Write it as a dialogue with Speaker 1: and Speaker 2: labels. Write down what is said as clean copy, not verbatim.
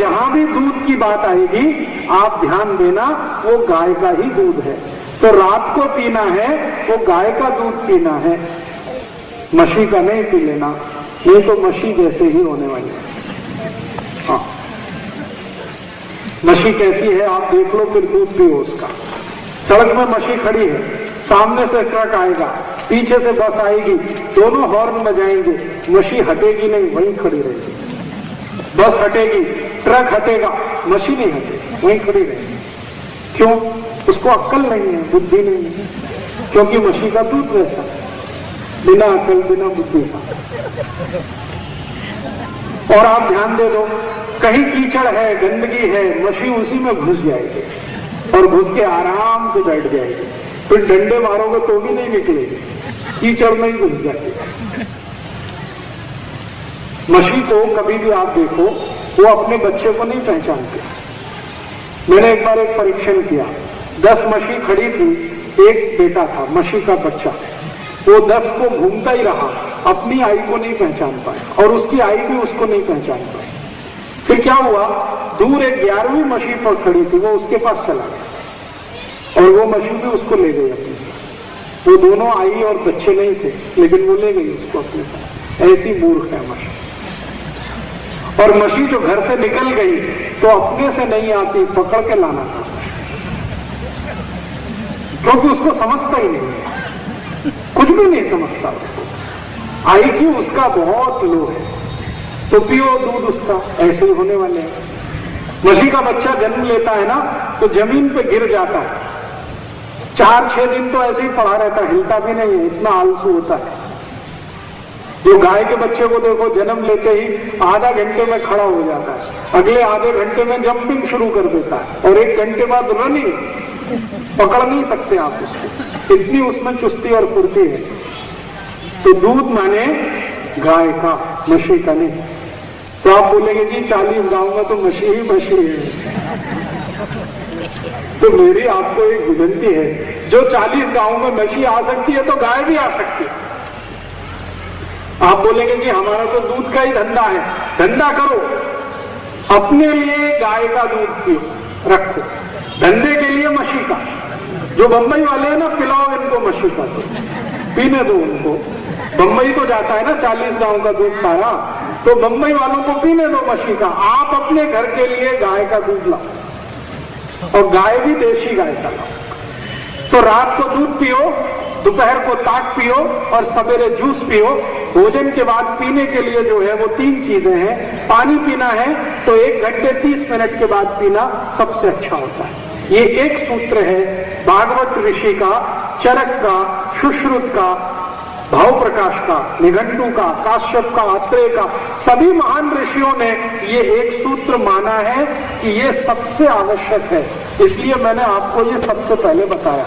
Speaker 1: जहां भी दूध की बात आएगी आप ध्यान देना, वो गाय का ही दूध है। तो रात को पीना है वो गाय का दूध पीना है, मशी का नहीं पी लेना, नहीं तो मशी जैसे ही होने वाली है। हाँ, मशी कैसी है आप देख लो, फिर दूध पियो उसका। सड़क में मशी खड़ी है, सामने से ट्रक आएगा, पीछे से बस आएगी, दोनों हॉर्न बजाएंगे, मशी हटेगी नहीं, वहीं खड़ी रहेगी। बस हटेगी, ट्रक हटेगा, मशी नहीं हटेगी, वहीं खड़ी रहेगी। क्यों? उसको अक्ल नहीं है, बुद्धि नहीं है, क्योंकि मशी का दूध वैसा, बिना अक्ल बिना बुद्धि का। और आप ध्यान दे दो, कहीं कीचड़ है, गंदगी है, मशी उसी में घुस जाएगी और घुस के आराम से बैठ जाएगी। फिर डंडे मारोगे तो भी नहीं निकलेगी, कीचड़ में ही घुस जाएगी। मशी को कभी भी आप देखो, वो अपने बच्चे को नहीं पहचानते। मैंने एक बार एक परीक्षण किया, 10 मशी खड़ी थी, एक बेटा था मशी का बच्चा, वो 10 को घूमता ही रहा, अपनी आई को नहीं पहचान पाया और उसकी आई भी उसको नहीं पहचान पाई। फिर क्या हुआ, दूर एक 11वीं मशी पर खड़ी थी, वो उसके पास चला गया और वो मशी भी उसको ले गई अपने साथ। वो दोनों आई और बच्चे नहीं थे, लेकिन वो ले गई उसको अपने साथ। ऐसी मूर्ख है मशी। और मशी जो घर से निकल गई तो अपने से नहीं आती, पकड़ के लाना था, क्योंकि उसको समझता ही नहीं है, कुछ भी नहीं समझता उसको। IQ उसका बहुत लो है, तो पियो दूध उसका, ऐसे ही होने वाले हैं। मशी का बच्चा जन्म लेता है ना, तो जमीन पे गिर जाता है, 4-6 दिन तो ऐसे ही पड़ा रहता है, हिलता भी नहीं है, इतना आलसू होता है। जो गाय के बच्चे को देखो, जन्म लेते ही आधा घंटे में खड़ा हो जाता है, अगले आधे घंटे में जंपिंग शुरू कर देता है और 1 घंटे बाद रनिंग, पकड़ नहीं सकते आप उसको, इतनी उसमें चुस्ती और फुर्ती है। तो दूध माने गाय का, मशी का नहीं। तो आप बोलेंगे जी 40 गांव में तो मशी ही मशी है। तो मेरी आपको एक विनती है, जो 40 गांव में मशी आ सकती है तो गाय भी आ सकती है। आप बोलेंगे जी हमारा तो दूध का ही धंधा है, धंधा करो, अपने लिए गाय का दूध पियो, रखो, धंधे के लिए मशी का। जो बंबई वाले हैं ना, पिलाओ इनको मशी का दूध, पीने दो उनको। बंबई तो जाता है ना 40 गांव का दूध सारा, तो बंबई वालों को पीने दो मशी का। आप अपने घर के लिए गाय का दूध लाओ, और गाय भी देशी गाय का लाओ। तो रात को दूध पियो, दोपहर को ताक पियो और सवेरे जूस पियो। भोजन के बाद पीने के लिए जो है वो 3 चीजें हैं। पानी पीना है तो 1 घंटे 30 मिनट के बाद पीना सबसे अच्छा होता है। ये एक सूत्र है भागवत ऋषि का, चरक का, सुश्रुत का, भाव प्रकाश का, निघंटु का, काश्यप का, अत्रेय का, सभी महान ऋषियों ने ये एक सूत्र माना है कि ये सबसे आवश्यक है, इसलिए मैंने आपको ये सबसे पहले बताया।